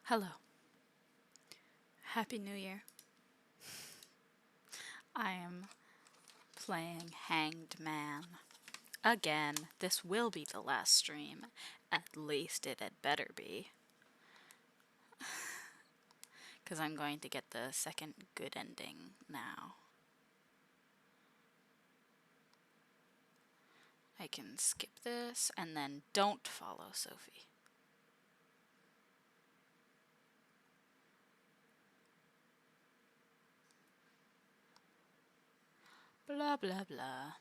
Hello. Happy New Year. I am playing Hanged Man. Again, this will be the last stream. At least it had better be. Because I'm going to get the second good ending now. I can skip this and then don't follow Sophie. Blah blah blah.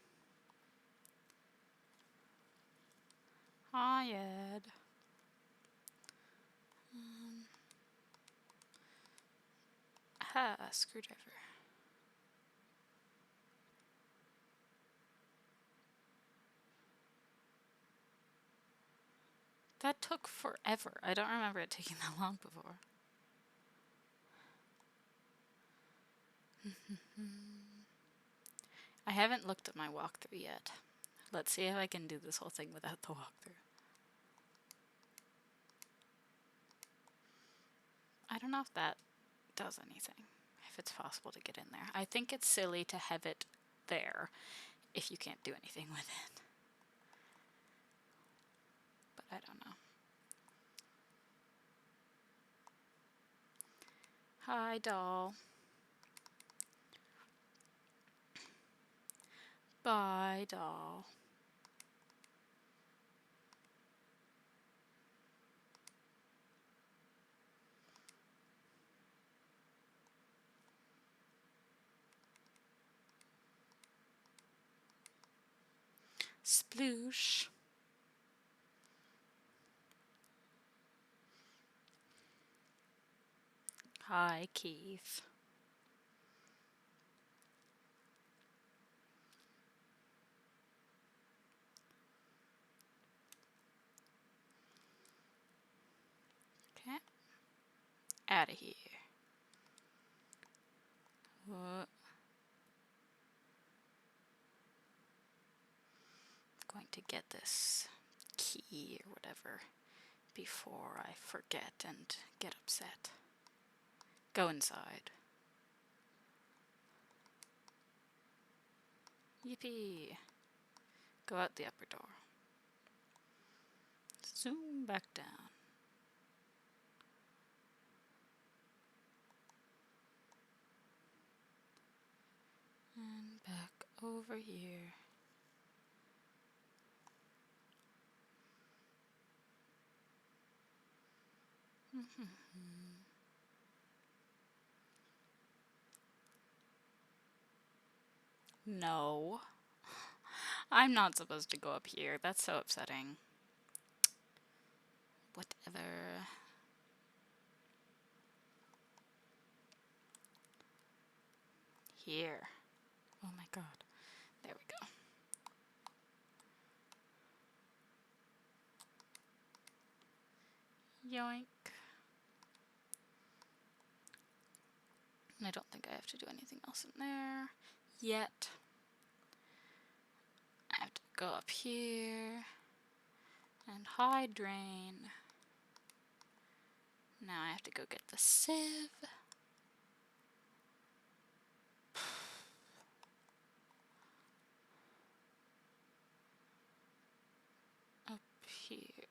Hi, Ed. Screwdriver. That took forever. I don't remember it taking that long before. I haven't looked at my walkthrough yet. Let's see if I can do this whole thing without the walkthrough. I don't know if that does anything, if it's possible to get in there. I think it's silly to have it there if you can't do anything with it. But I don't know. Hi, doll. Bye, doll. Sploosh. Hi, Keith. Okay. Out of here. What? I'm going to get this key or whatever before I forget and get upset. Go inside. Yippee! Go out the upper door. Zoom back down. And back over here. No. I'm not supposed to go up here. That's so upsetting. Whatever. Here. Oh my god. There we go. Yoink. I don't think I have to do anything else in there yet. I have to go up here and hide drain. Now I have to go get the sieve. Up here.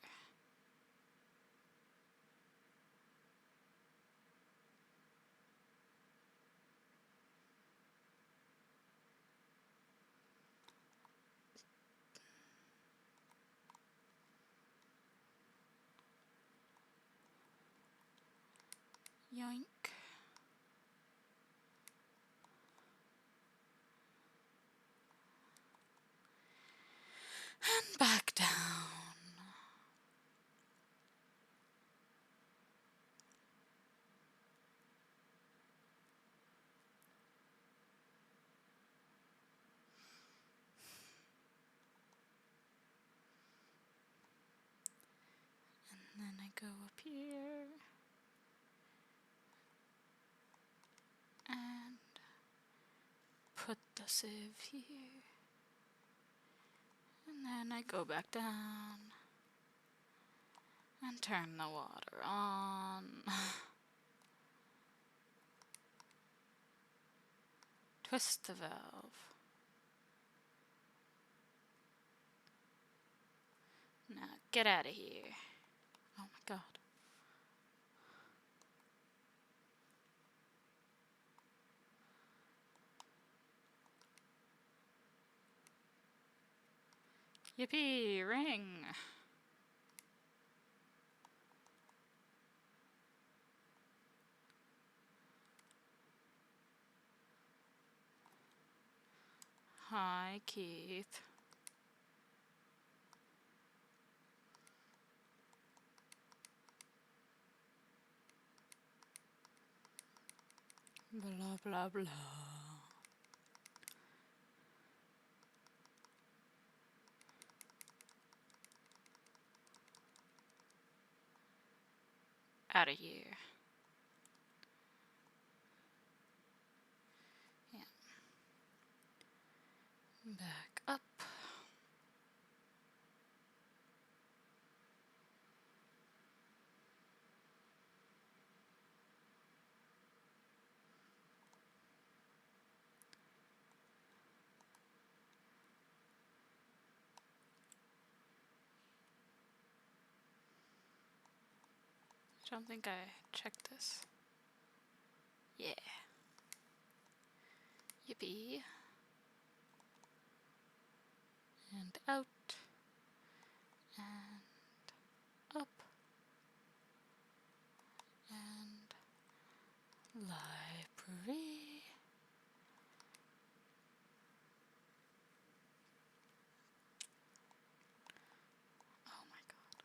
Yoink. And back down. And then I go up here. And put the sieve here. And then I go back down. And turn the water on. Twist the valve. Now get out of here. Oh my god. Yippee! Ring! Hi, Keith. Blah blah blah. Out of here. Yeah. Back up. I don't think I checked this. Yeah. Yippee. And out. And up. And library. Oh my god.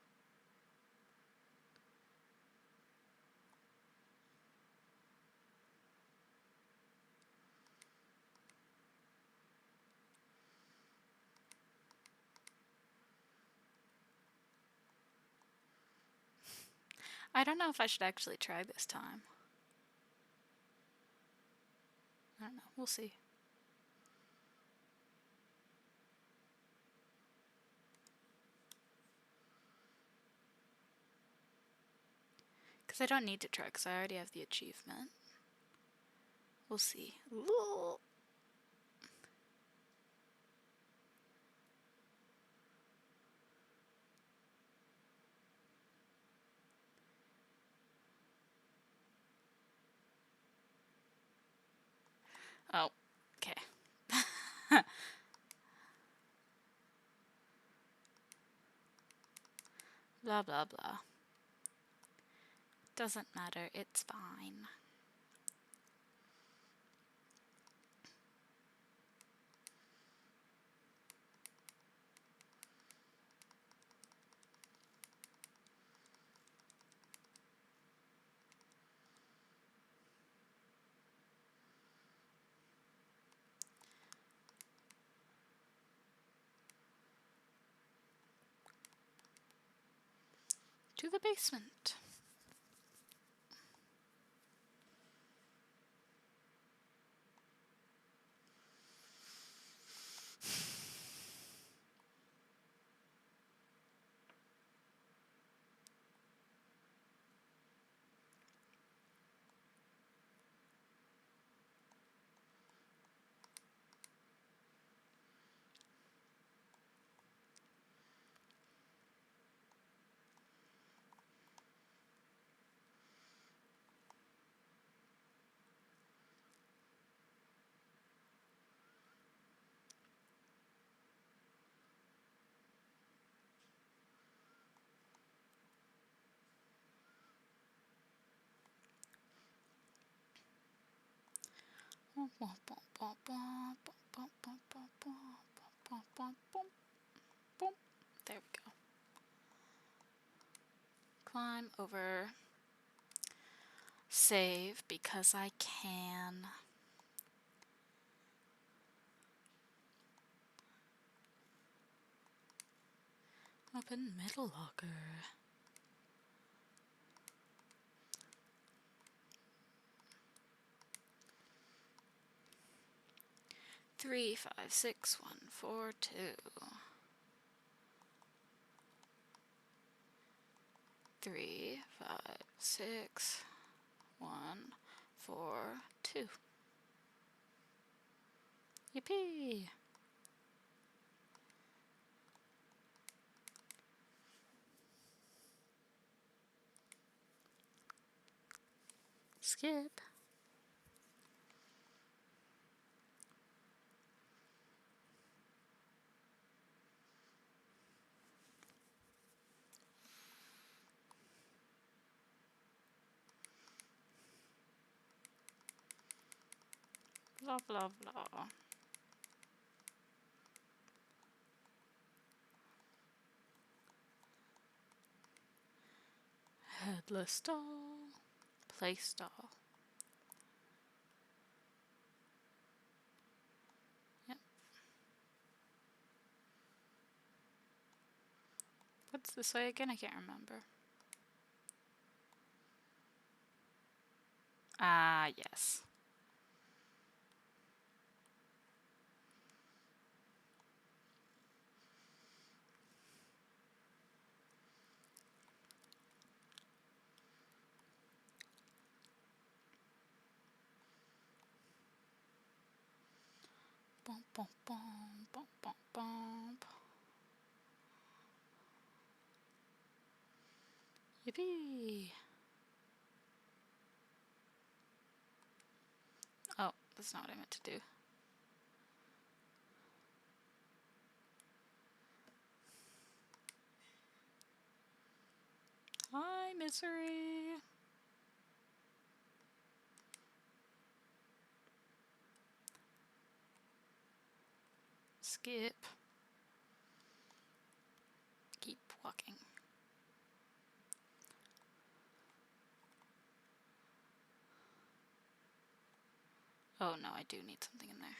I don't know if I should actually try this time. I don't know. We'll see. Because I don't need to try, because I already have the achievement. We'll see. Ooh. Oh, okay. Blah, blah, blah. Doesn't matter, it's fine. To the basement. There we go. Climb over. Save because I can. Open middle locker. 356142. 3, 5, 6, 1, 4, 2. Yippee! Skip. Blah blah blah. Headless stall. Play stall. Yep. What's this way again? I can't remember. Ah, yes. Bum bum bum bum bum bum. Yippee! Oh, that's not what I meant to do. Hi, misery! Skip. Keep walking. Oh no, I do need something in there.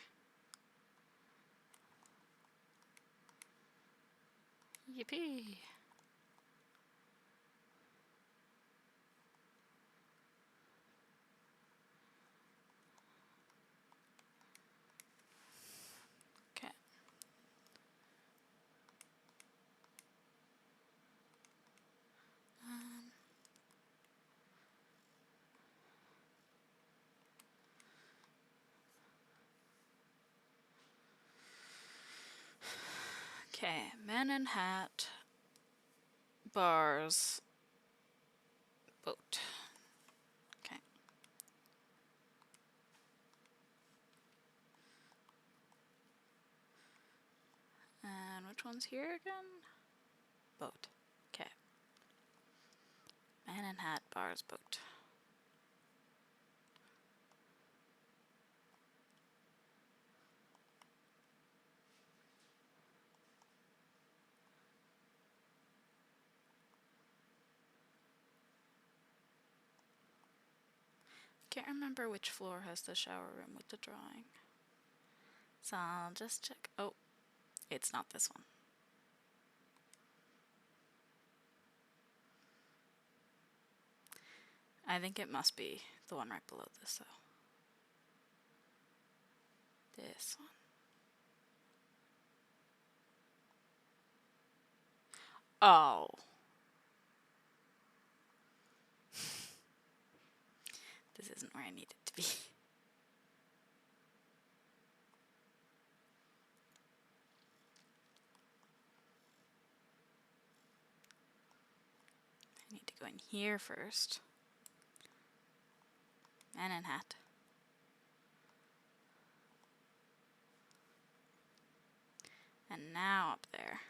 Yippee! Okay. Okay, man in hat, bars, boat. Okay. And which one's here again? Boat. Okay. Man in hat, bars, boat. Can't remember which floor has the shower room with the drawing. So I'll just check. Oh, it's not this one. I think it must be the one right below this, though. This one. Oh. This isn't where I need it to be. I need to go in here first. Man in hat. And now up there.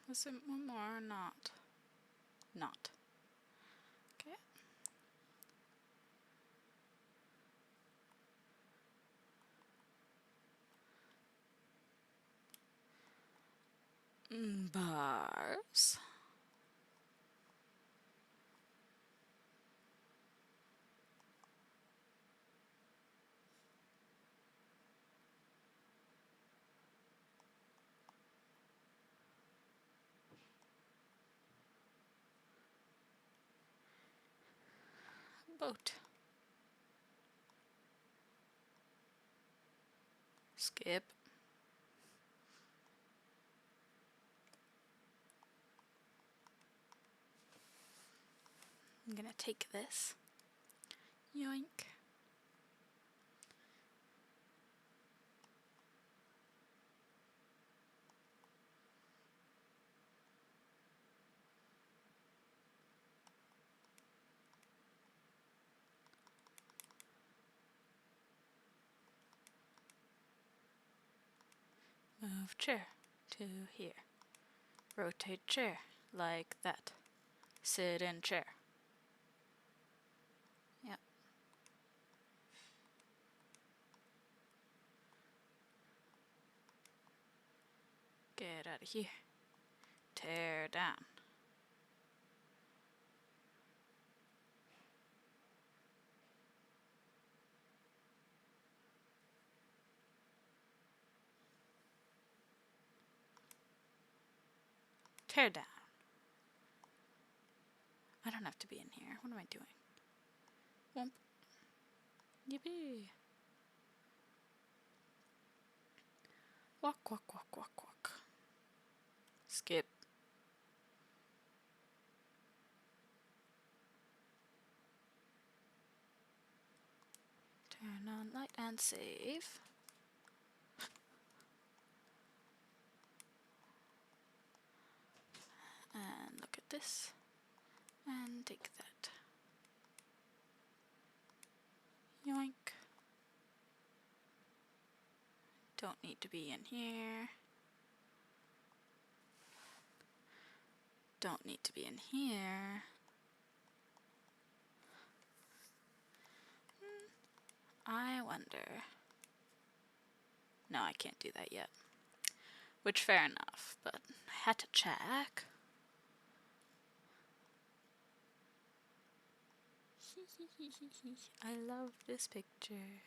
Was it one more or not? Not. Okay. Bars. Boat. Skip. gonna take this. Yoink. Move chair to here. Rotate chair like that. Sit in chair. Yep. Get out of here. Tear down. Tear down. I don't have to be in here. What am I doing? Womp. Yippee. Walk, walk, walk, walk, walk. Skip. Turn on light and save. And look at this. And take that. Yoink. Don't need to be in here. Don't need to be in here. I wonder. No, I can't do that yet. Which, fair enough, but I had to check. I love this picture.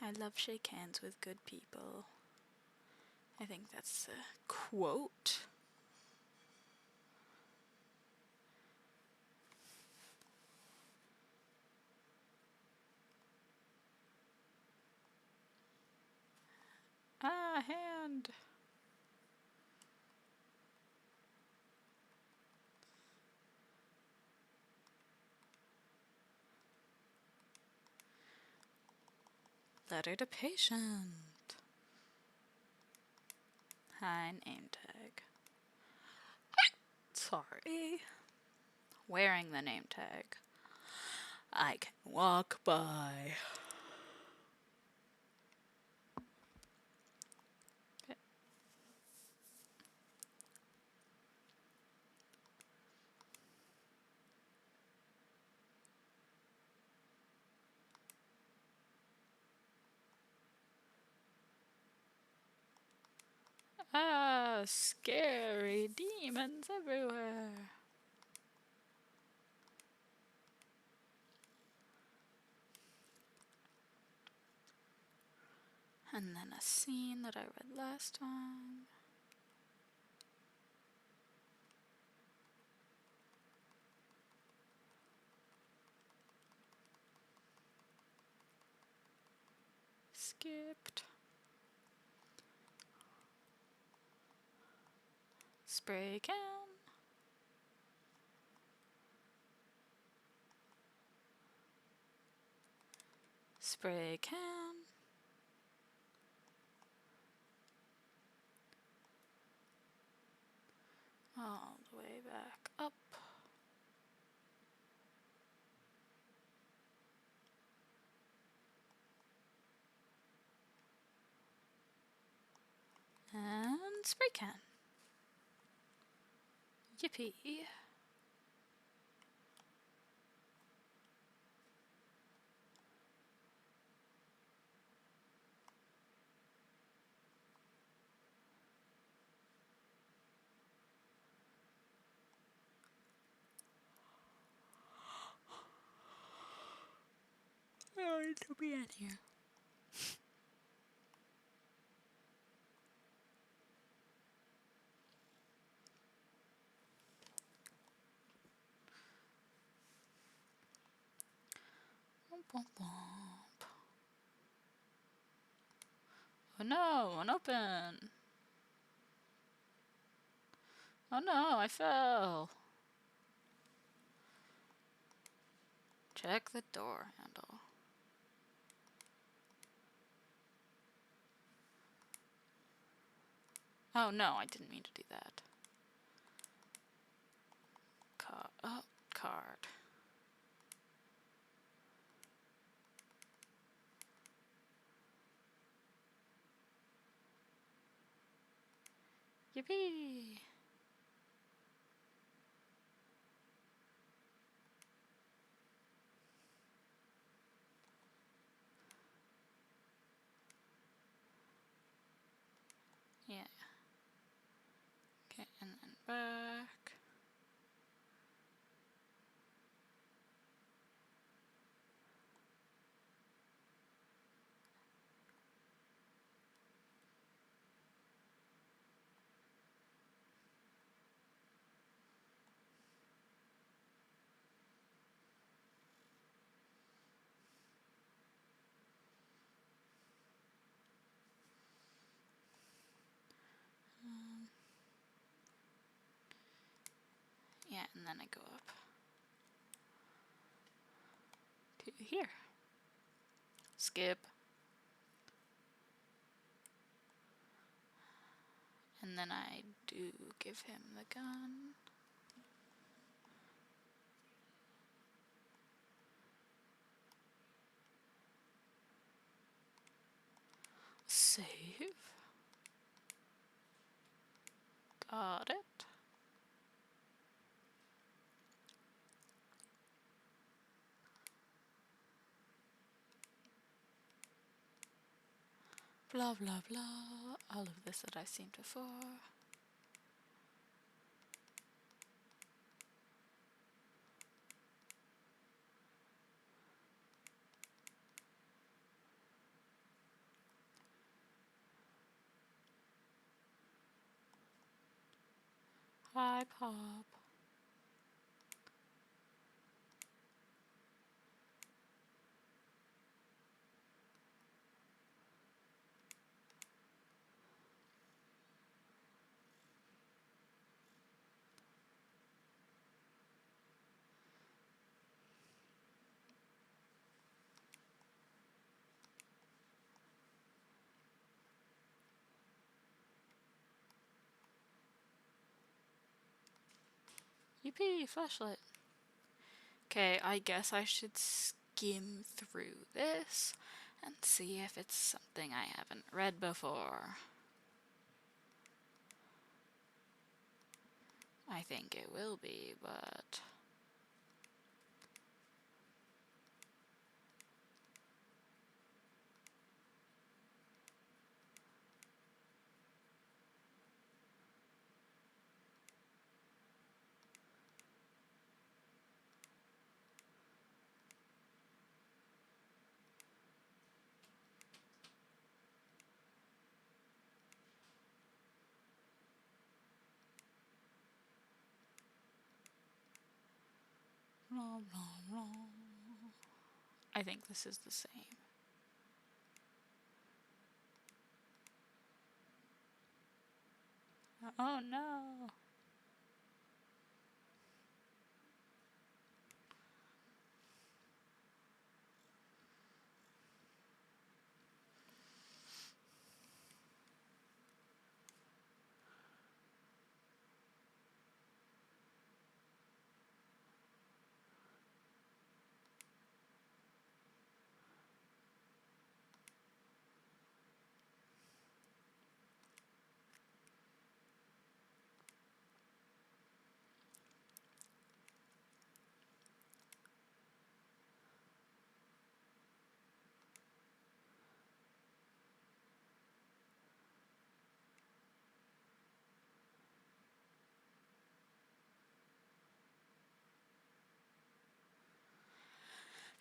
I love shake hands with good people. I think that's a quote. Ah, hand. Letter to patient. Hi, name tag. Sorry. Wearing the name tag. I can walk by. Ah, scary demons everywhere. And then a scene that I read last time. Skipped. Spray can. Spray can. All the way back up. And spray can. Yippee. I need to be in here. Womp, womp, womp. Oh no, unopen. Oh no, I fell. Check the door handle. Oh no, I didn't mean to do that. Card. Yippee! Yeah. Okay, and then back. Yeah, and then I go up to here. Skip. And then I do give him the gun. Save. Got it. Blah blah blah. All of this that I've seen before. Hi, Pop. Yippee, flashlight. Okay, I guess I should skim through this and see if it's something I haven't read before. I think it will be, but... Blah, blah, blah. I think this is the same. Oh no!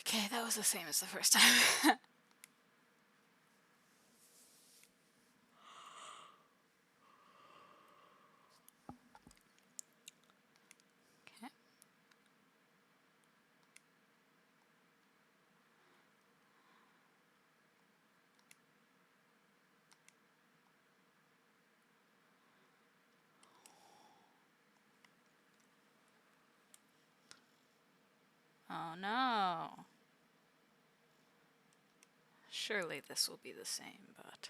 Okay, that was the same as the first time. Okay. Oh no! no. Surely this will be the same, but...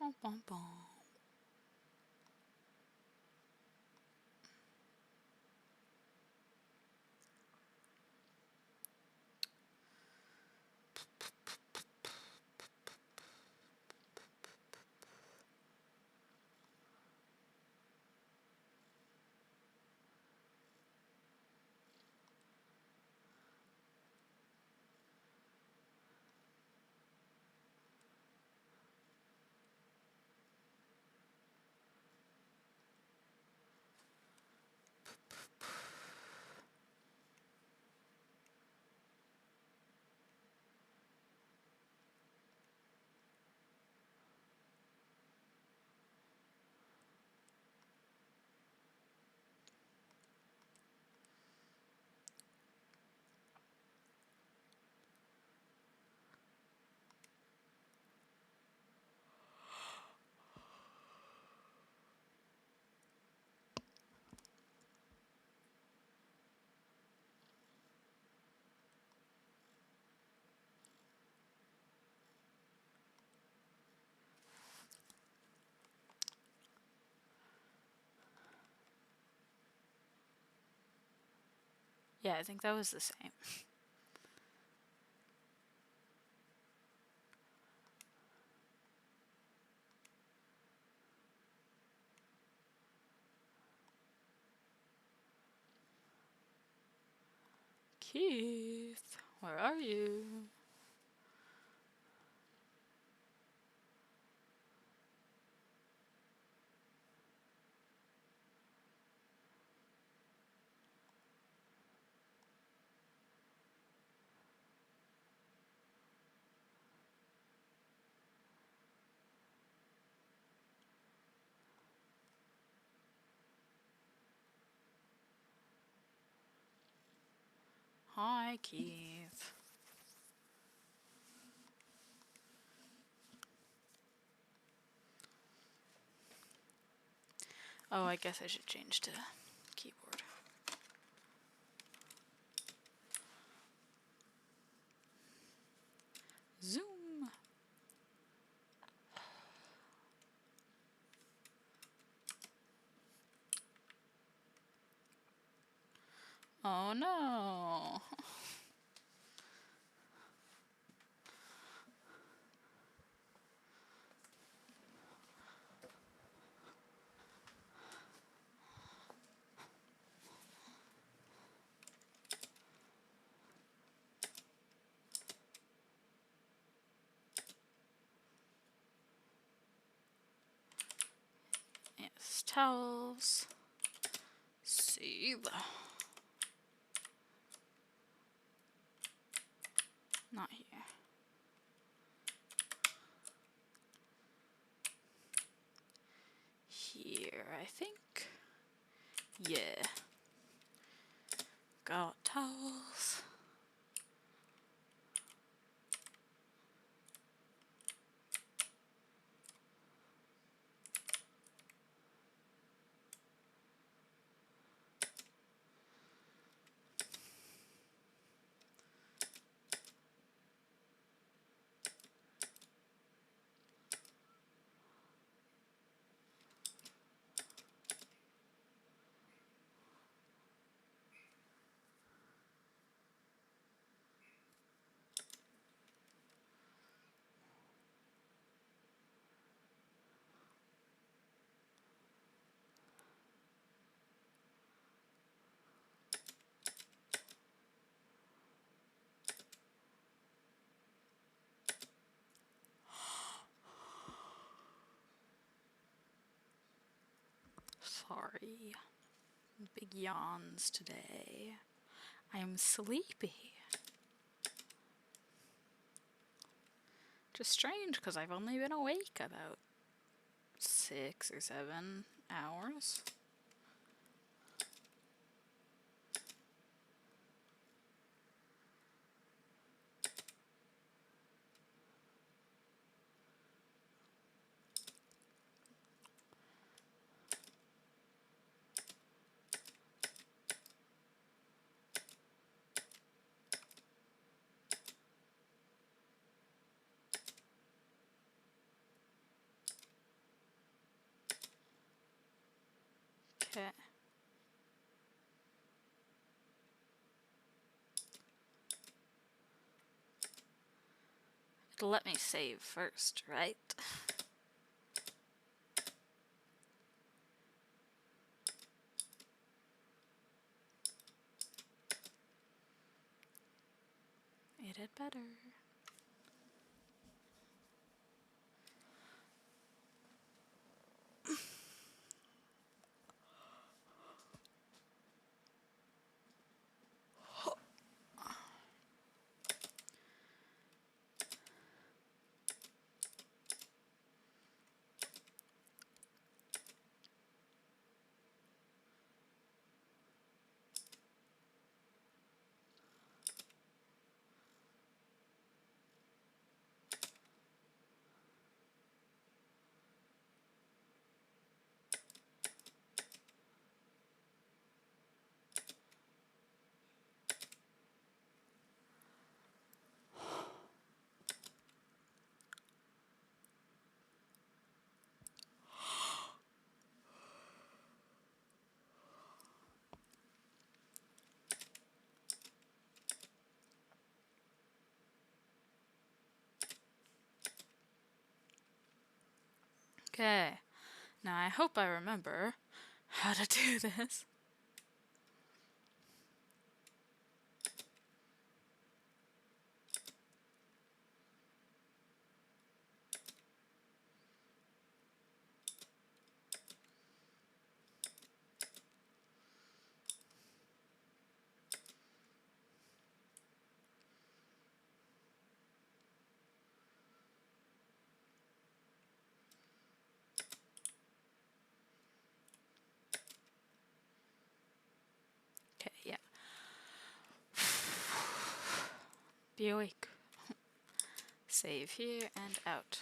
Bum, bum, bum. Yeah, I think that was the same. Keith, where are you? Hi, Keith. Oh, I guess I should change to keyboard. Zoom. Oh no. Yes, towels. Save. Not here. Here, I think. Yeah. Got towels. Sorry. Big yawns today. I am sleepy. Which is strange, because I've only been awake about 6 or 7 hours. Okay. It'll let me save first, right? It had better. Okay. Now I hope I remember how to do this. Okay, yeah. Be awake. Save here and out.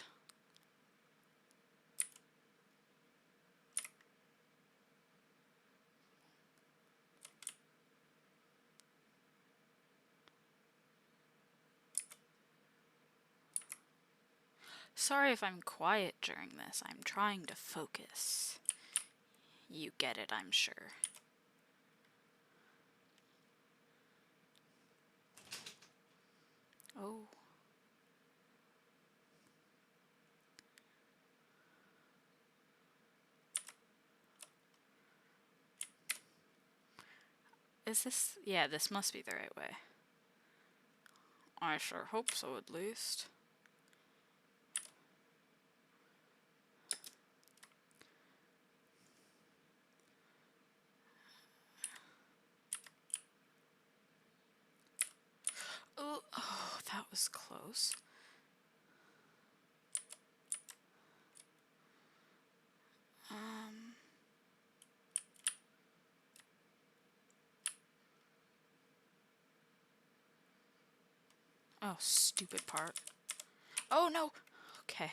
Sorry if I'm quiet during this. I'm trying to focus. You get it, I'm sure. Oh. Is this? Yeah, this must be the right way. I sure hope so, at least. Oh, that was close. Oh, stupid part. Oh, no! Okay.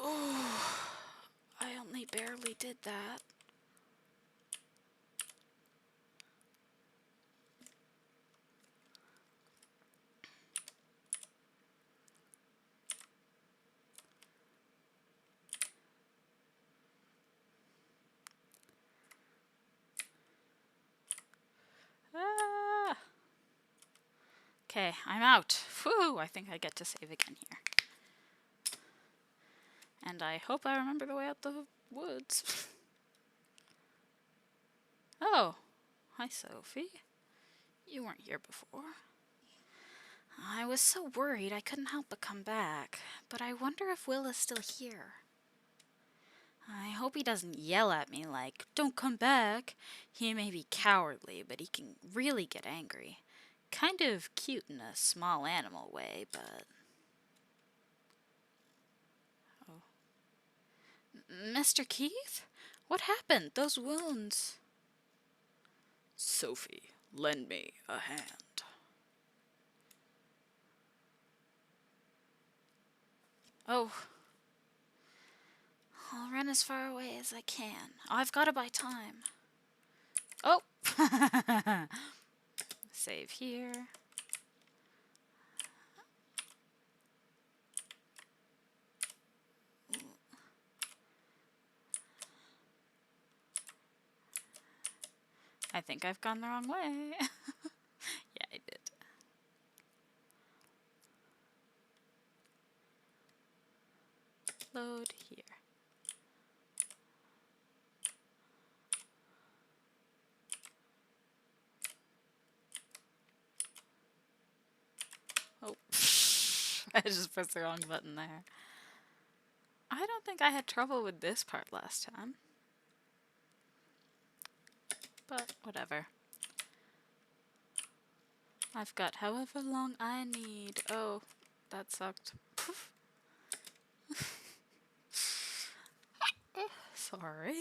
Oh, I only barely did that. Ah! Okay, I'm out. Whew, I think I get to save again here. And I hope I remember the way out the woods. Oh, hi Sophie. You weren't here before. I was so worried I couldn't help but come back, but I wonder if Will is still here. I hope he doesn't yell at me like, "Don't come back." He may be cowardly, but he can really get angry. Kind of cute in a small animal way, but... Oh. Mr. Keith? What happened? Those wounds... Sophie, lend me a hand. Oh. I'll run as far away as I can. I've got to buy time. Oh! Save here. I think I've gone the wrong way. Yeah, I did. Load here. Oh, I just pressed the wrong button there. I don't think I had trouble with this part last time. But whatever. I've got however long I need. Oh, that sucked. Sorry.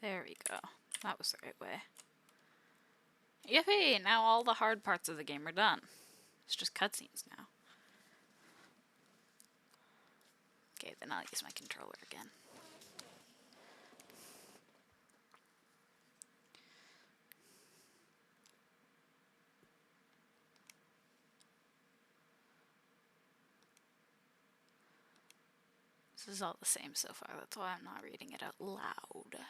There we go. That was the right way. Yippee! Now all the hard parts of the game are done. It's just cutscenes now. Okay, then I'll use my controller again. This is all the same so far, that's why I'm not reading it out loud.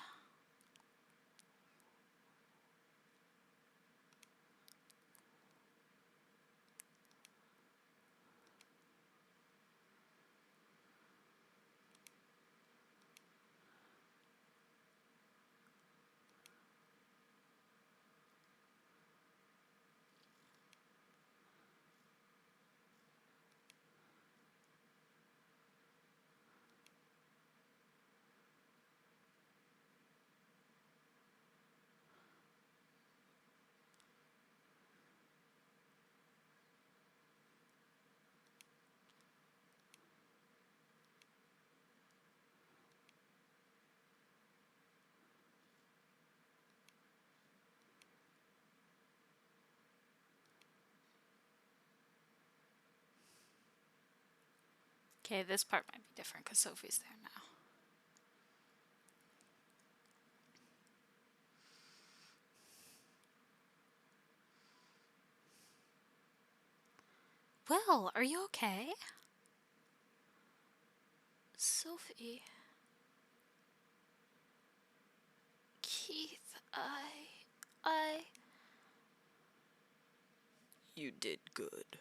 Okay, this part might be different because Sophie's there now. Will, are you okay? Sophie. Keith, I... You did good.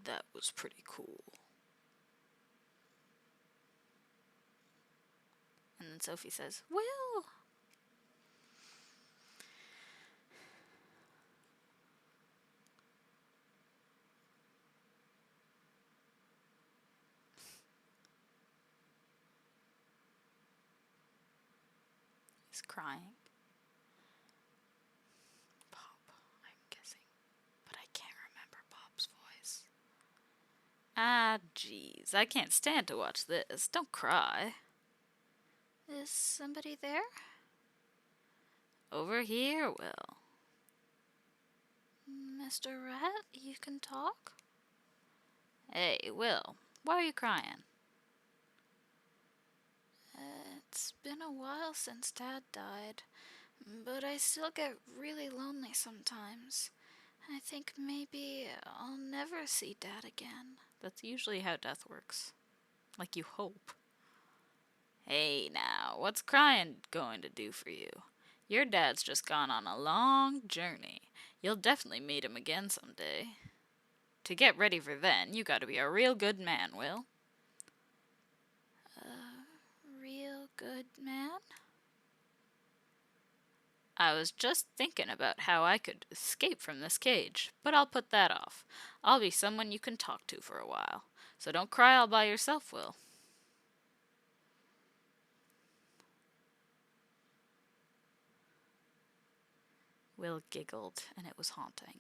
That was pretty cool. And then Sophie says, Will! He's crying. Pop, I'm guessing. But I can't remember Pop's voice. Ah, jeez. I can't stand to watch this. Don't cry. Is somebody there? Over here, Will. Mr. Rat, you can talk? Hey, Will. Why are you crying? It's been a while since Dad died, but I still get really lonely sometimes. I think maybe I'll never see Dad again. That's usually how death works. Like you hope. Hey now, what's crying going to do for you? Your dad's just gone on a long journey. You'll definitely meet him again someday. To get ready for then, you gotta be a real good man, Will. Real good man? I was just thinking about how I could escape from this cage, but I'll put that off. I'll be someone you can talk to for a while. So don't cry all by yourself, Will. Will giggled, and it was haunting.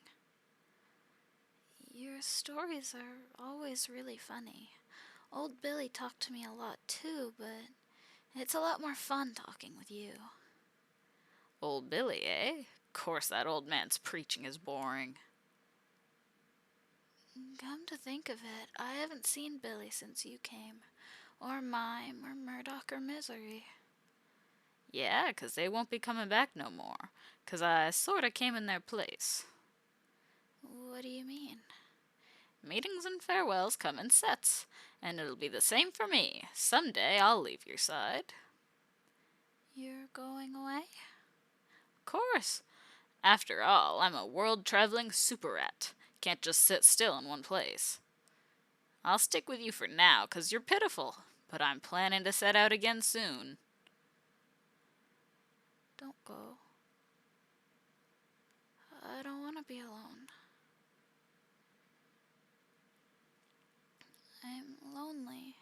Your stories are always really funny. Old Billy talked to me a lot too, but it's a lot more fun talking with you. Old Billy, eh? Course that old man's preaching is boring. Come to think of it, I haven't seen Billy since you came. Or Mime, or Murdoch, or Misery. Yeah, 'cause they won't be coming back no more. 'Cause I sorta came in their place. What do you mean? Meetings and farewells come in sets, and it'll be the same for me. Someday I'll leave your side. You're going away? Course. After all, I'm a world-traveling super rat. Can't just sit still in one place. I'll stick with you for now, 'cause you're pitiful, but I'm planning to set out again soon. Don't go. I don't want to be alone. I'm lonely.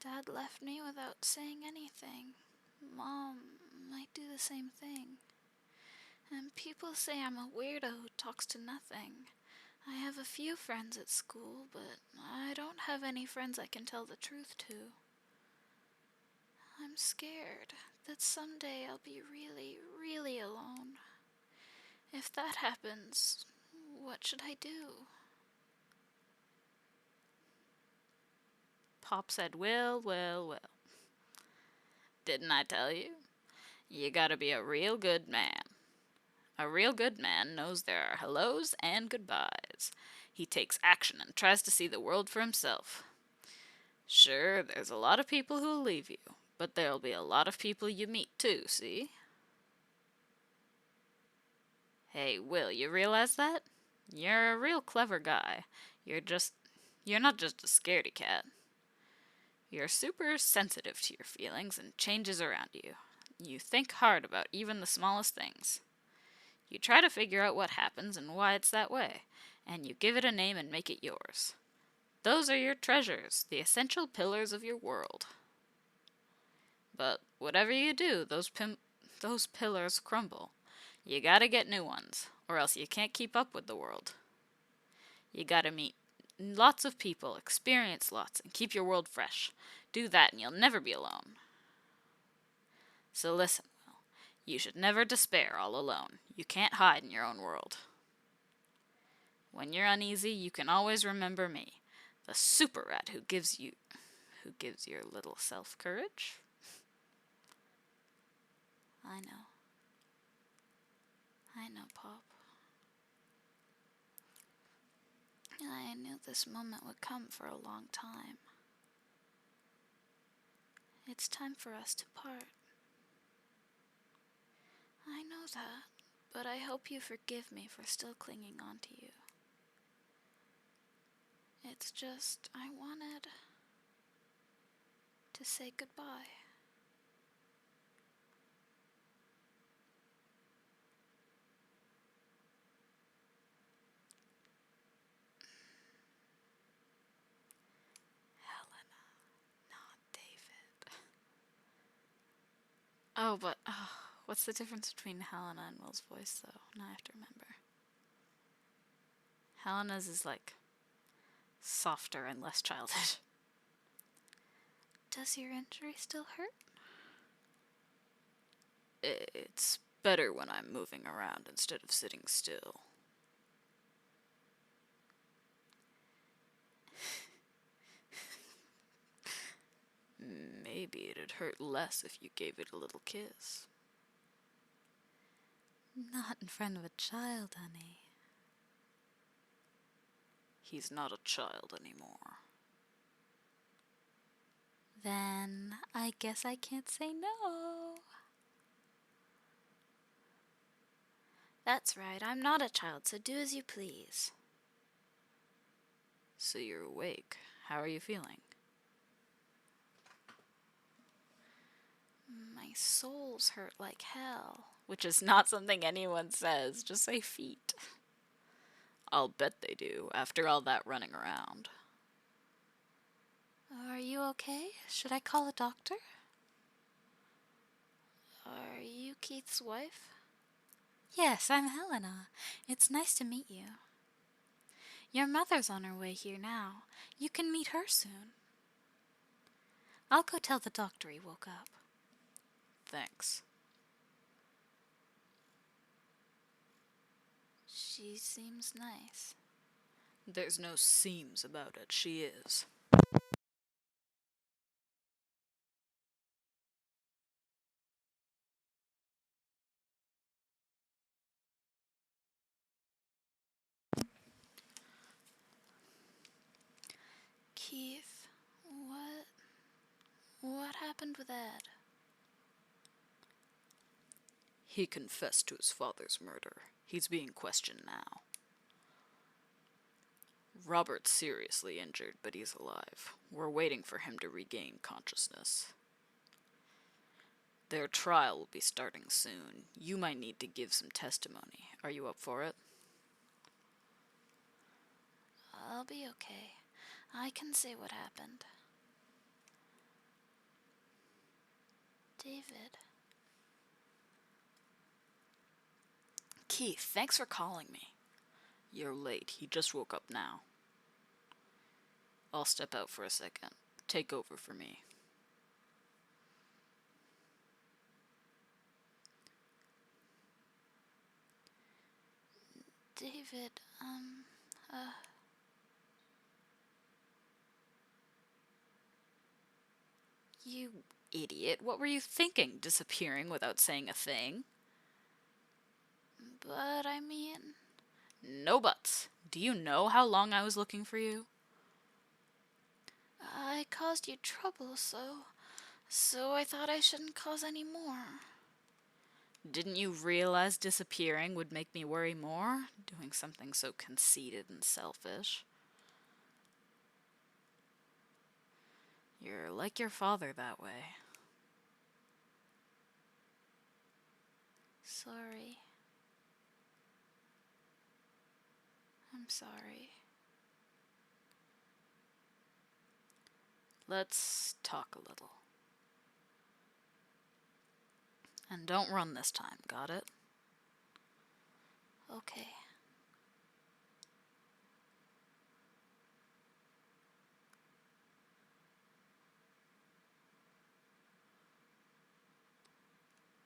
Dad left me without saying anything. Mom might do the same thing. And people say I'm a weirdo who talks to nothing. I have a few friends at school, but I don't have any friends I can tell the truth to. I'm scared that someday I'll be really, really alone. If that happens, what should I do? Pop said, Will. Didn't I tell you? You gotta be a real good man. A real good man knows there are hellos and goodbyes. He takes action and tries to see the world for himself. Sure, there's a lot of people who'll leave you, but there'll be a lot of people you meet too, see? Hey, Will, you realize that? You're a real clever guy. You're not just a scaredy cat. You're super sensitive to your feelings and changes around you. You think hard about even the smallest things. You try to figure out what happens and why it's that way, and you give it a name and make it yours. Those are your treasures, the essential pillars of your world. But whatever you do, those pillars crumble. You gotta get new ones, or else you can't keep up with the world. You gotta meet lots of people, experience lots, and keep your world fresh. Do that and you'll never be alone. So listen, Will, you should never despair all alone. You can't hide in your own world. When you're uneasy, you can always remember me, the super rat who gives your little self courage. I know. I know, Pop. I knew this moment would come for a long time. It's time for us to part. I know that, but I hope you forgive me for still clinging on to you. It's just, I wanted to say goodbye. Helena, not David. Oh, but what's the difference between Helena and Will's voice, though? Now I have to remember. Helena's is like softer and less childish. Does your injury still hurt? It's better when I'm moving around instead of sitting still. Maybe it'd hurt less if you gave it a little kiss. Not in front of a child, honey. He's not a child anymore. Then I guess I can't say no. That's right, I'm not a child, so do as you please. So you're awake. How are you feeling? My soles hurt like hell. Which is not something anyone says, just say feet. I'll bet they do, after all that running around. Are you okay? Should I call a doctor? Are you Keith's wife? Yes, I'm Helena. It's nice to meet you. Your mother's on her way here now. You can meet her soon. I'll go tell the doctor he woke up. Thanks. She seems nice. There's no seems about it, she is. Keith, what happened with Ed? He confessed to his father's murder. He's being questioned now. Robert's seriously injured, but he's alive. We're waiting for him to regain consciousness. Their trial will be starting soon. You might need to give some testimony. Are you up for it? I'll be okay. I can say what happened. David. Keith, thanks for calling me. You're late. He just woke up now. I'll step out for a second. Take over for me. David, You idiot. What were you thinking, disappearing without saying a thing? but I mean... No buts. Do you know how long I was looking for you? I caused you trouble, so I thought I shouldn't cause any more. Didn't you realize disappearing would make me worry more? Doing something so conceited and selfish. You're like your father that way. Sorry. I'm sorry. Let's talk a little. And don't run this time, got it? Okay.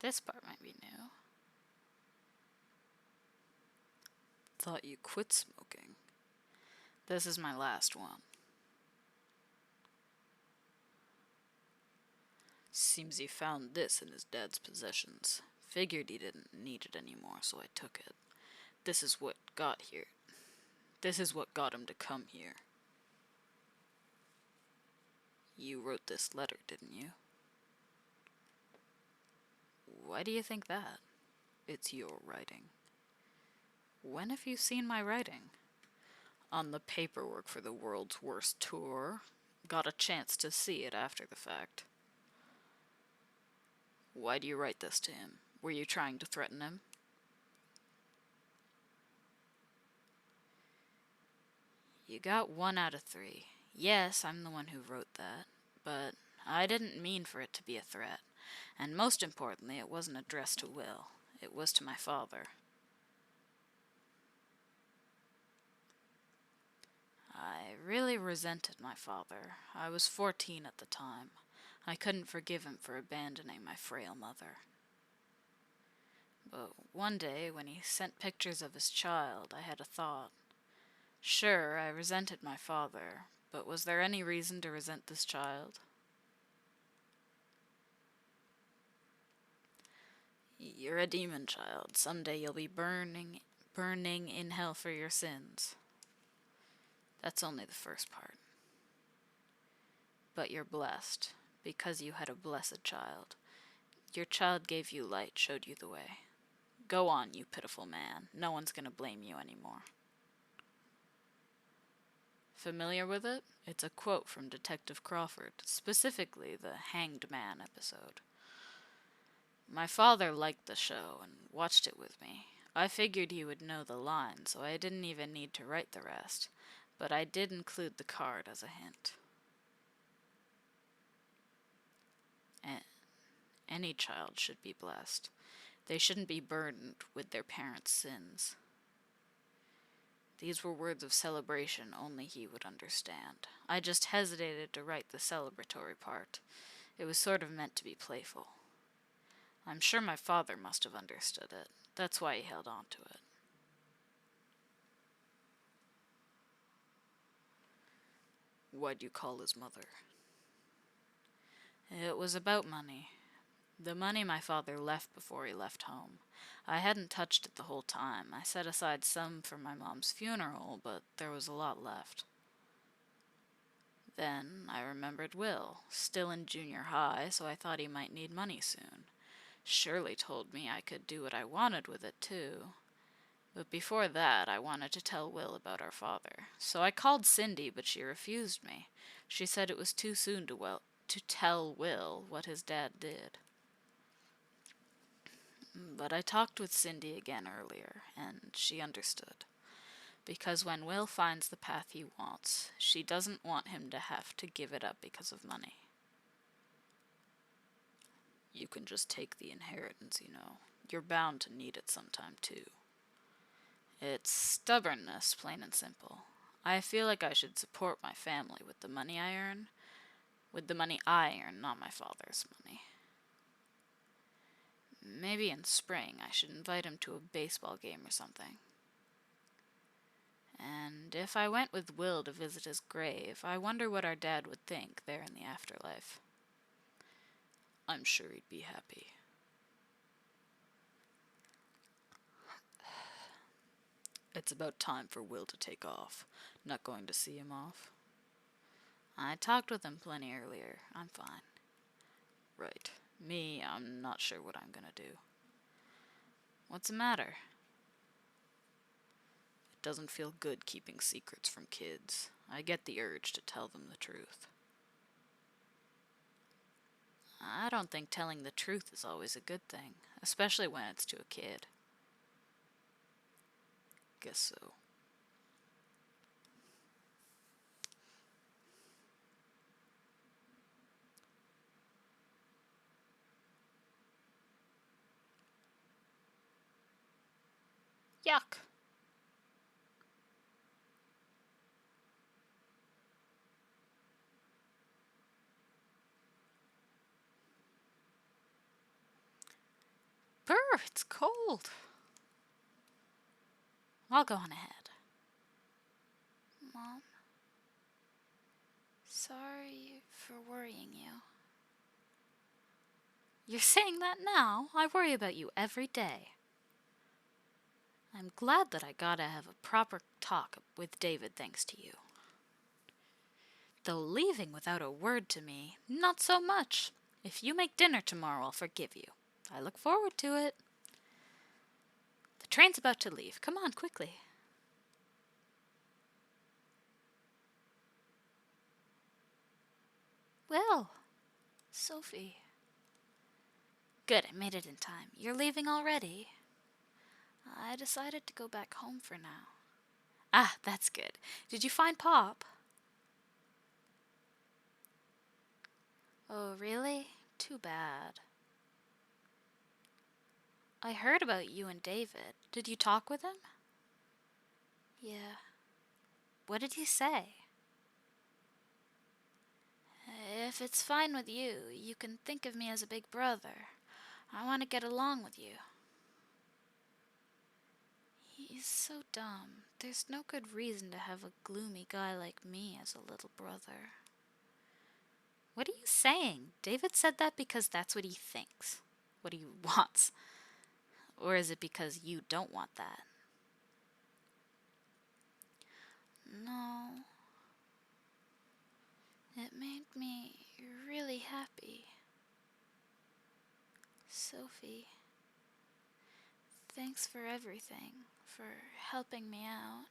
This part might be new. Thought you quit smoking. This is my last one. Seems he found this in his dad's possessions. Figured he didn't need it anymore, so I took it. This is what got here. This is what got him to come here. You wrote this letter, didn't you? Why do you think that? It's your writing. When have you seen my writing? On the paperwork for the world's worst tour. Got a chance to see it after the fact. Why do you write this to him? Were you trying to threaten him? You got 1 out of 3. Yes, I'm the one who wrote that, but I didn't mean for it to be a threat. And most importantly, it wasn't addressed to Will. It was to my father. I really resented my father. I was 14 at the time. I couldn't forgive him for abandoning my frail mother. But one day, when he sent pictures of his child, I had a thought. Sure, I resented my father, but was there any reason to resent this child? You're a demon child. Someday you'll be burning in hell for your sins. That's only the first part. But you're blessed, because you had a blessed child. Your child gave you light, showed you the way. Go on, you pitiful man. No one's gonna blame you anymore. Familiar with it? It's a quote from Detective Crawford, specifically the Hanged Man episode. My father liked the show and watched it with me. I figured he would know the line, so I didn't even need to write the rest, but I did include the card as a hint. Any child should be blessed. They shouldn't be burdened with their parents' sins. These were words of celebration only he would understand. I just hesitated to write the celebratory part. It was sort of meant to be playful. I'm sure my father must have understood it. That's why he held on to it. Why'd you call his mother? It was about money. The money my father left before he left home. I hadn't touched it the whole time. I set aside some for my mom's funeral, but there was a lot left. Then I remembered Will, still in junior high, so I thought he might need money soon. Shirley told me I could do what I wanted with it, too. But before that, I wanted to tell Will about our father. So I called Cindy, but she refused me. She said it was too soon to tell Will what his dad did. But I talked with Cindy again earlier, and she understood. Because when Will finds the path he wants, she doesn't want him to have to give it up because of money. You can just take the inheritance, you know. You're bound to need it sometime, too. It's stubbornness, plain and simple. I feel like I should support my family with the money I earn. With the money I earn, not my father's money. Maybe in spring I should invite him to a baseball game or something. And if I went with Will to visit his grave, I wonder what our dad would think there in the afterlife. I'm sure he'd be happy. It's about time for Will to take off. Not going to see him off? I talked with him plenty earlier. I'm fine. Right. Me, I'm not sure what I'm gonna do. What's the matter? It doesn't feel good keeping secrets from kids. I get the urge to tell them the truth. I don't think telling the truth is always a good thing, especially when it's to a kid. Guess so. Yuck! Brr, it's cold. I'll go on ahead. Mom, sorry for worrying you. You're saying that now? I worry about you every day. I'm glad that I got to have a proper talk with David thanks to you. Though leaving without a word to me, not so much. If you make dinner tomorrow, I'll forgive you. I look forward to it. The train's about to leave. Come on, quickly. Will. Sophie. Good, I made it in time. You're leaving already? I decided to go back home for now. Ah, that's good. Did you find Pop? Oh, really? Too bad. I heard about you and David. Did you talk with him? Yeah. What did he say? If it's fine with you, you can think of me as a big brother. I want to get along with you. He's so dumb. There's no good reason to have a gloomy guy like me as a little brother. What are you saying? David said that because that's what he thinks. What he wants. Or is it because you don't want that? No. It made me really happy. Sophie, thanks for everything, for helping me out.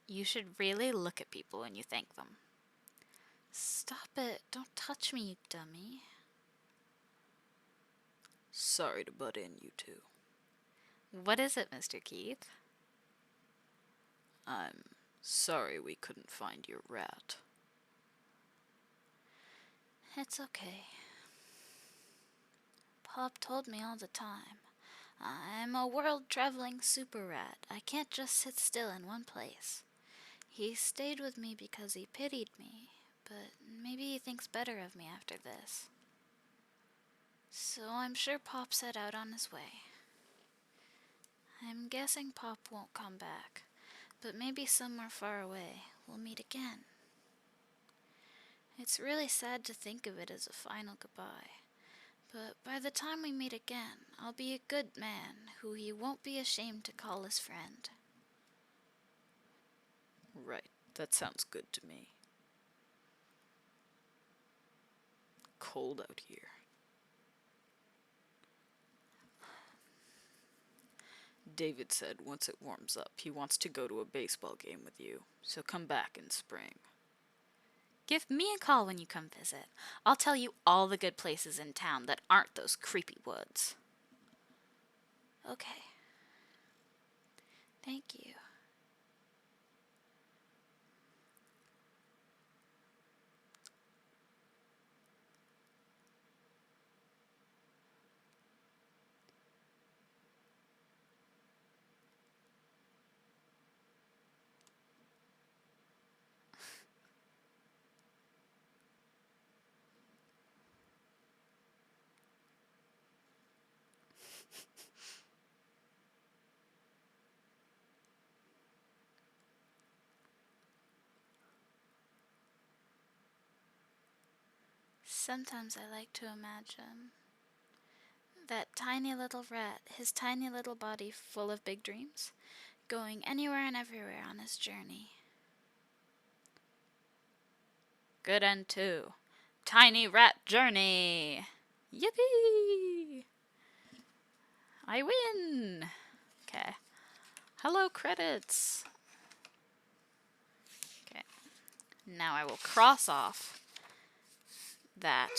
You should really look at people when you thank them. Stop it. Don't touch me, you dummy. Sorry to butt in, you two. What is it, Mr. Keith? I'm sorry we couldn't find your rat. It's okay. Pop told me all the time. I'm a world-traveling super rat. I can't just sit still in one place. He stayed with me because he pitied me, but maybe he thinks better of me after this. So I'm sure Pop set out on his way. I'm guessing Pop won't come back, but maybe somewhere far away we'll meet again. It's really sad to think of it as a final goodbye, but by the time we meet again, I'll be a good man who he won't be ashamed to call his friend. Right, that sounds good to me. Cold out here. David said once it warms up, he wants to go to a baseball game with you, so come back in spring. Give me a call when you come visit. I'll tell you all the good places in town that aren't those creepy woods. Okay. Thank you. Sometimes I like to imagine that tiny little rat, his tiny little body full of big dreams, going anywhere and everywhere on his journey. Good end too. Tiny Rat Journey! Yippee! I win! Okay. Hello, credits! Okay. Now I will cross off that.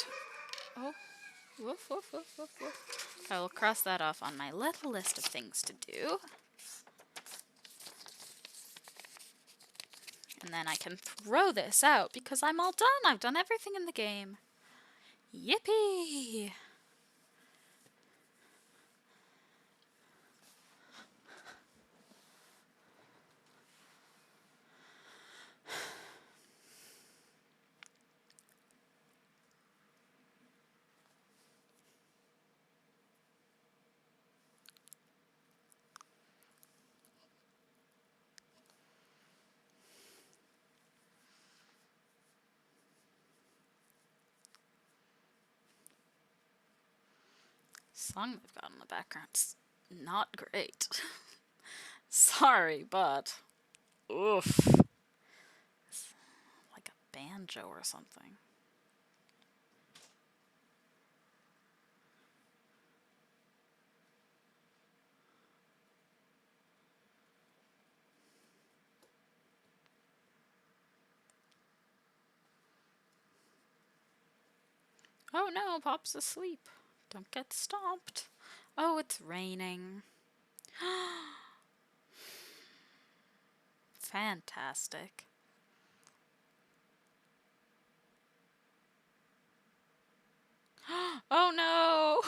Oh. Woof, woof, woof, woof, woof. I will cross that off on my little list of things to do. And then I can throw this out because I'm all done. I've done everything in the game. Yippee! Song they've got in the background's not great. Sorry, but oof. It's like a banjo or something. Oh no, Pop's asleep. Don't get stomped. Oh, it's raining. Fantastic. Oh no!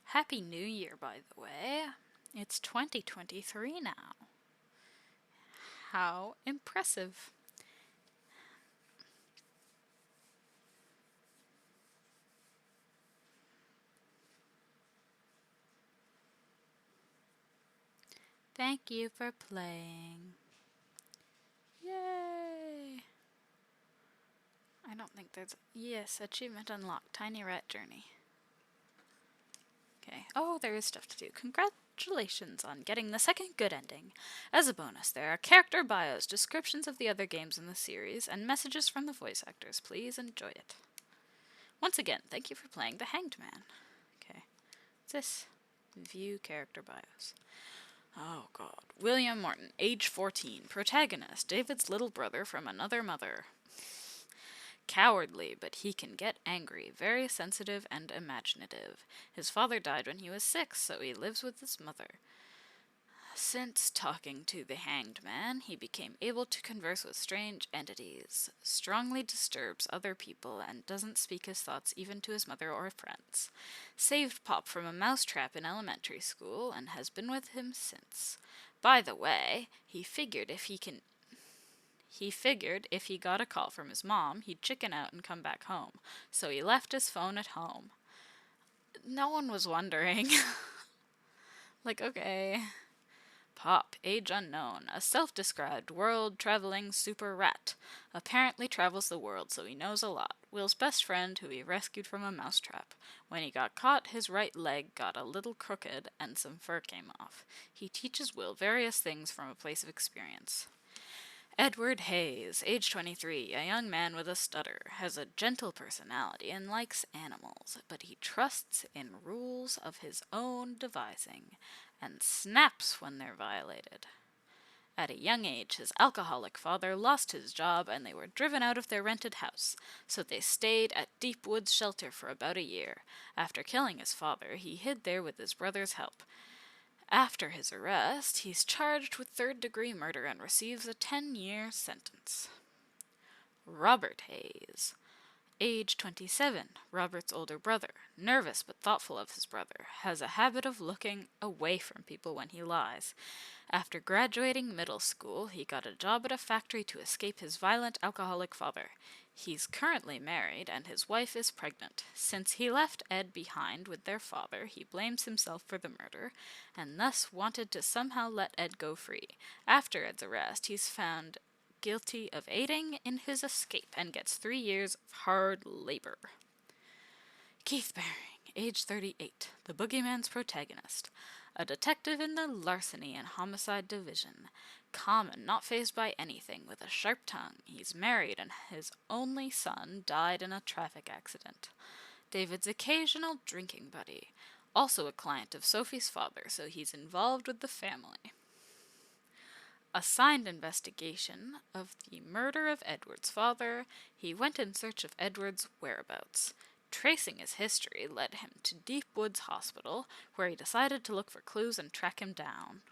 Happy New Year, by the way. It's 2023 now. How impressive. Thank you for playing. Yay! I don't think there's... Yes, achievement unlocked. Tiny Rat Journey. Okay. Oh, there is stuff to do. Congratulations on getting the second good ending. As a bonus, there are character bios, descriptions of the other games in the series, and messages from the voice actors. Please enjoy it. Once again, thank you for playing the Hanged Man. Okay. What's this? View character bios. Oh god. William Morton, age 14, protagonist, David's little brother from another mother. Cowardly, but he can get angry, very sensitive and imaginative. His father died when he was 6, so he lives with his mother. Since talking to the Hanged Man, he became able to converse with strange entities, strongly disturbs other people, and doesn't speak his thoughts even to his mother or friends. Saved Pop from a mousetrap in elementary school, and has been with him since. By the way, he figured if he got a call from his mom, he'd chicken out and come back home, so he left his phone at home. No one was wondering. Like, okay. Pop, age unknown, a self-described world-traveling super rat. Apparently travels the world, so he knows a lot. Will's best friend, who he rescued from a mousetrap. When he got caught, his right leg got a little crooked, and some fur came off. He teaches Will various things from a place of experience. Edward Hayes, age 23, a young man with a stutter, has a gentle personality and likes animals, but he trusts in rules of his own devising and snaps when they're violated. At a young age, his alcoholic father lost his job and they were driven out of their rented house, so they stayed at Deep Woods Shelter for about a year. After killing his father, he hid there with his brother's help. After his arrest, he's charged with third-degree murder and receives a 10-year sentence. Robert Hayes, age 27, Robert's older brother, nervous but thoughtful of his brother, has a habit of looking away from people when he lies. After graduating middle school, he got a job at a factory to escape his violent alcoholic father. He's currently married and his wife is pregnant. Since he left Ed behind with their father, he blames himself for the murder and thus wanted to somehow let Ed go free. After Ed's arrest, he's found guilty of aiding in his escape and gets 3 years of hard labor. Keith Baring, age 38, the Boogeyman's protagonist. A detective in the Larceny and Homicide Division. Common, not fazed by anything, with a sharp tongue. He's married and his only son died in a traffic accident. David's occasional drinking buddy. Also a client of Sophie's father, so he's involved with the family. Assigned investigation of the murder of Edward's father, he went in search of Edward's whereabouts. Tracing his history led him to Deep Woods Hospital, where he decided to look for clues and track him down.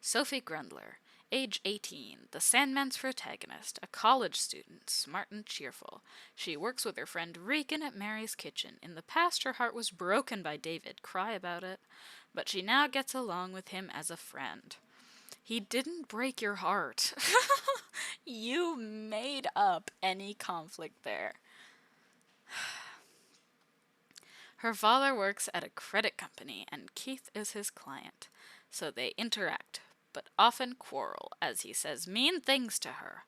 Sophie Grundler, age 18, the Sandman's protagonist, a college student, smart and cheerful. She works with her friend Regan at Mary's Kitchen. In the past, her heart was broken by David, cry about it, but she now gets along with him as a friend. He didn't break your heart. You made up any conflict there. Her father works at a credit company and Keith is his client, so they interact, but often quarrel as he says mean things to her.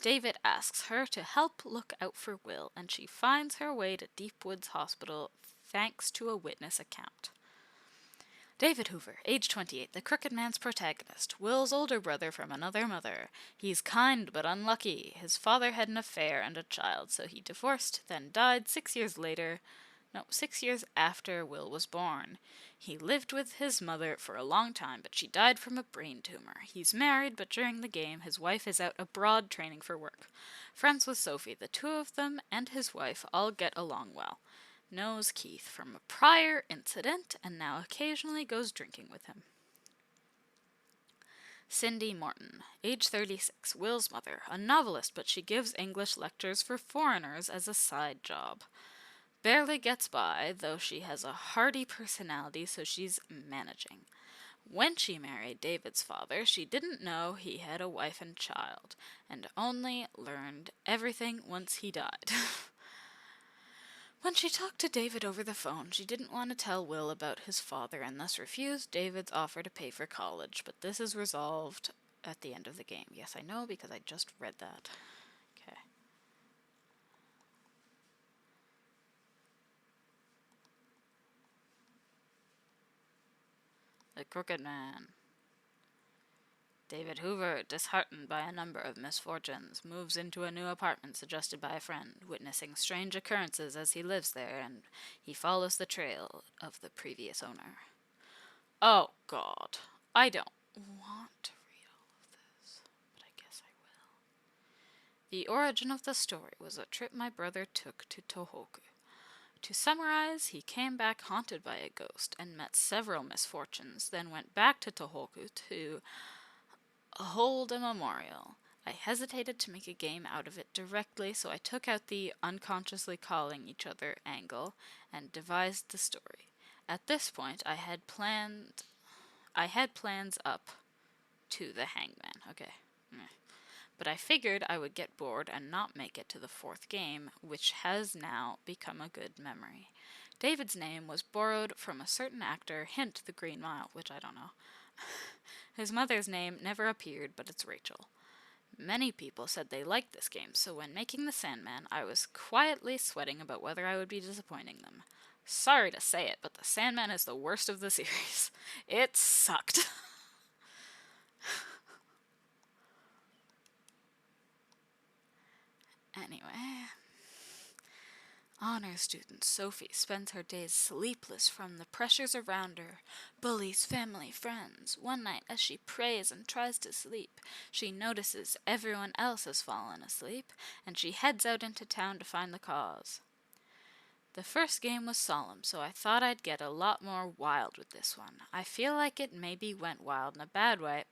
David asks her to help look out for Will, and she finds her way to Deep Woods Hospital thanks to a witness account. David Hoover, age 28, the Crooked Man's protagonist, Will's older brother from another mother. He's kind but unlucky. His father had an affair and a child, so he divorced, then died 6 years after Will was born. He lived with his mother for a long time, but she died from a brain tumor. He's married, but during the game, his wife is out abroad training for work. Friends with Sophie, the two of them and his wife all get along well. Knows Keith from a prior incident and now occasionally goes drinking with him. Cindy Morton, age 36, Will's mother, a novelist, but she gives English lectures for foreigners as a side job. Barely gets by, though she has a hearty personality, so she's managing. When she married David's father, she didn't know he had a wife and child, and only learned everything once he died. When she talked to David over the phone, she didn't want to tell Will about his father and thus refused David's offer to pay for college, but this is resolved at the end of the game. Yes, I know because I just read that. Okay. The Crooked Man. David Hoover, disheartened by a number of misfortunes, moves into a new apartment suggested by a friend, witnessing strange occurrences as he lives there, and he follows the trail of the previous owner. Oh, God. I don't want to read all of this, but I guess I will. The origin of the story was a trip my brother took to Tohoku. To summarize, he came back haunted by a ghost and met several misfortunes, then went back to Tohoku to hold a memorial. I hesitated to make a game out of it directly, so I took out the unconsciously calling each other angle and devised the story. At this point, I had plans up to the hangman. Okay. But I figured I would get bored and not make it to the fourth game, which has now become a good memory. David's name was borrowed from a certain actor, hint the Green Mile, which I don't know. His mother's name never appeared, but it's Rachel. Many people said they liked this game, so when making the Sandman, I was quietly sweating about whether I would be disappointing them. Sorry to say it, but the Sandman is the worst of the series. It sucked. Anyway, honor student Sophie spends her days sleepless from the pressures around her, bullies family, friends. One night, as she prays and tries to sleep, she notices everyone else has fallen asleep, and she heads out into town to find the cause. The first game was solemn, so I thought I'd get a lot more wild with this one. I feel like it maybe went wild in a bad way,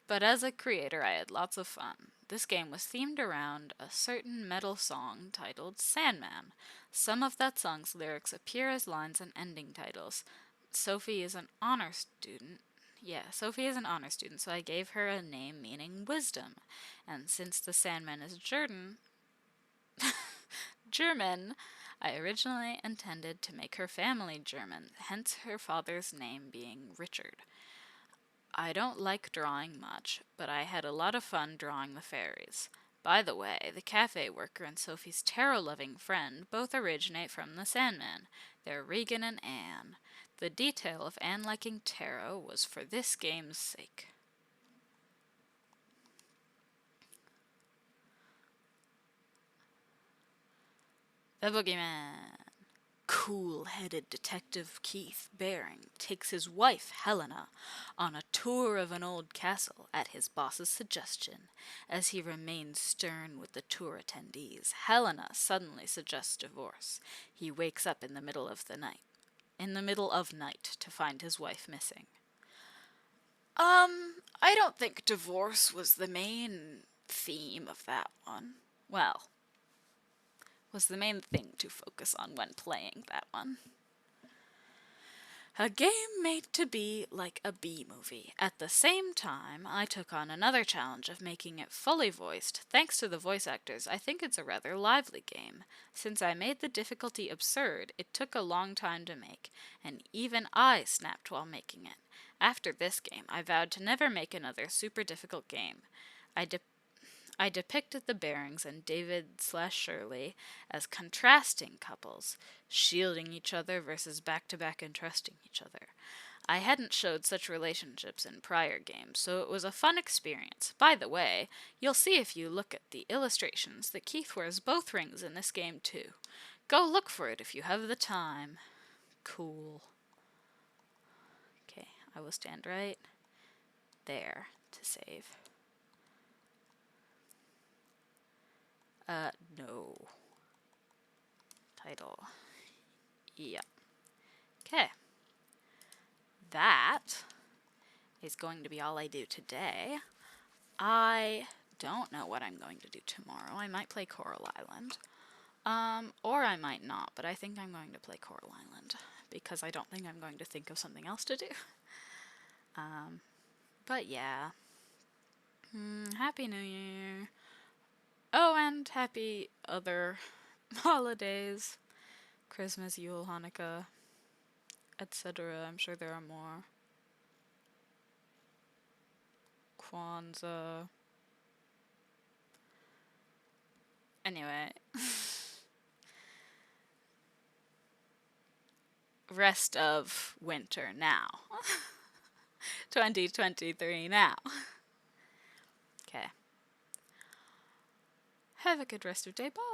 but as a creator I had lots of fun. This game was themed around a certain metal song titled Sandman. Some of that song's lyrics appear as lines and ending titles. Sophie is an honor student. Sophie is an honor student, so I gave her a name meaning wisdom. And since the Sandman is German, I originally intended to make her family German, hence her father's name being Richard. I don't like drawing much, but I had a lot of fun drawing the fairies. By the way, the cafe worker and Sophie's tarot-loving friend both originate from the Sandman. They're Regan and Anne. The detail of Anne liking tarot was for this game's sake. The Boogeyman. Cool-headed Detective Keith Baring takes his wife, Helena, on a tour of an old castle at his boss's suggestion. As he remains stern with the tour attendees, Helena suddenly suggests divorce. He wakes up in the middle of night to find his wife missing. I don't think divorce was the main theme of that one. Well, was the main thing to focus on when playing that one. A game made to be like a B-movie. At the same time, I took on another challenge of making it fully voiced. Thanks to the voice actors, I think it's a rather lively game. Since I made the difficulty absurd, it took a long time to make, and even I snapped while making it. After this game, I vowed to never make another super difficult game. I depicted the Barings and David/Shirley as contrasting couples, shielding each other versus back-to-back and trusting each other. I hadn't showed such relationships in prior games, so it was a fun experience. By the way, you'll see if you look at the illustrations that Keith wears both rings in this game too. Go look for it if you have the time. Cool. Okay, I will stand right there to save. No. Title. Yeah. Okay. That is going to be all I do today. I don't know what I'm going to do tomorrow. I might play Coral Island. Or I might not, but I think I'm going to play Coral Island because I don't think I'm going to think of something else to do. But yeah. Happy New Year. Oh, and happy other holidays. Christmas, Yule, Hanukkah, etc. I'm sure there are more. Kwanzaa. Anyway. Rest of winter now. 2023 now. Okay. Have a good rest of your day. Bye.